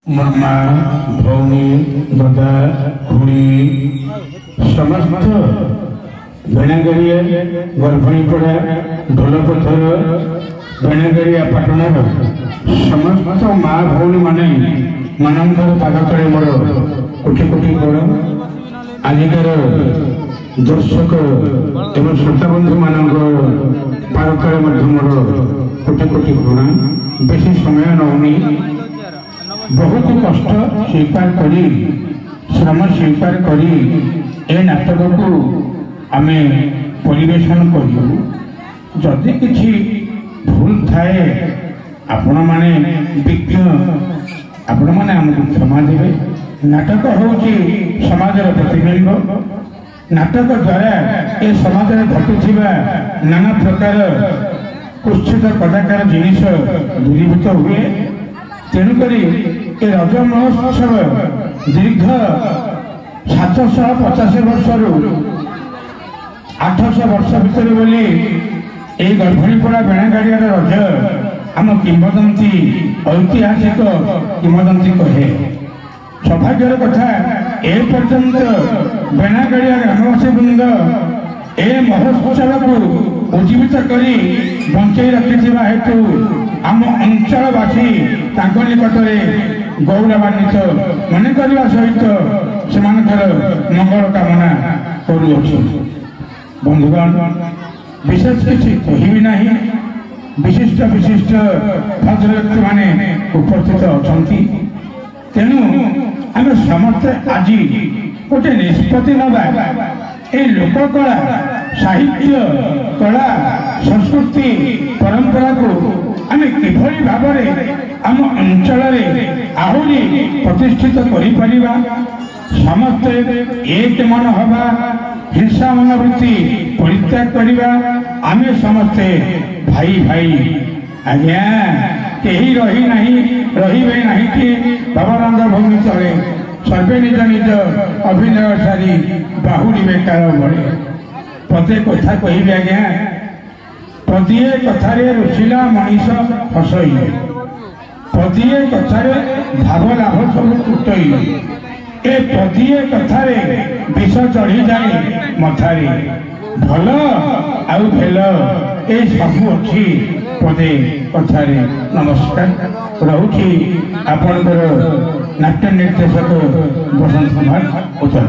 मामा भौणी दादा खुड़ी समस्त बेणागरिया गर्भणीपड़ा ढोलपथर बेणागरिया पाटणार समस्त माँ भौणी माने मानकर पाद तले मोर कोटि कोटि प्रणाम। आजिकार दर्शक एवं श्रोता बंधु मान पाद तले मोर कोटि कोटि प्रणाम। बेसी समय नौनी बहुत कष्ट स्वीकार करी श्रम स्वीकार करी ए नाटक को आमे परिवेशन करू। जदि किछि भूल थाए आपण माने विज्ञ आपण माने हमको क्षमा देवे। नाटक होउची समाजर प्रतिबिंब। नाटक द्वारा ए समाज में घटुथिबा नाना प्रकार कुत्सित कदाकार जिनिस दूरीभूत हुए। तेणुकरी ए रज महोत्सव दीर्घ 750 वर्ष 800 वर्ष भितर बोली ए गर्भणीपड़ा बेणागाड़िया रज आम किंवदंती ऐतिहासिक किंवदंती कहे। सौभाग्यर कथा ए पर्यंत बेणागाड़िया ग्रामवासी वृंद ए महोत्सव को उज्जीवित करी बंचाई रखिथिबा हेतु आम अंचलवासी तांको निकटरे गौरवान्वित मन करने सहित से मंगल कामना करुअछु। बंधुगण विशेष किसी कहबी ना। विशिष्ट विशिष्ट भद्र व्यक्ति माने उपस्थित अच्छा। तेणु आम समस्ते आज गोटे निष्पत्ति नवा ए लोककला साहित्य कला संस्कृति परंपरा को आम किभली भाव आम अंचल आहरी प्रतिष्ठित करिपरिबा। समस्ते एक मन हवा हिंसा मनोवृत्ति परित्याग करिबा। आमे समस्ते भाई भाई आज्ञा कहीं रही नहीं रहिबे नहीं कि भवरंग भूमि तले सर्वे निज निज अभिनय सारी बाहुरी बेकार बड़े। पदे कथा कहबे आज्ञा पदिए कथारे रुचिला मनीष हसई। पदिए कथारे भाव लाभ सब कुटई। ए पदिए कथारे विष चढ़ी जाए मथारे। भल आउ भेल ए सबू अच्छी पदे कथारे। नमस्कार रहुछि आपणकर नाट्य निर्देशक बसंत कुमार उत्तर।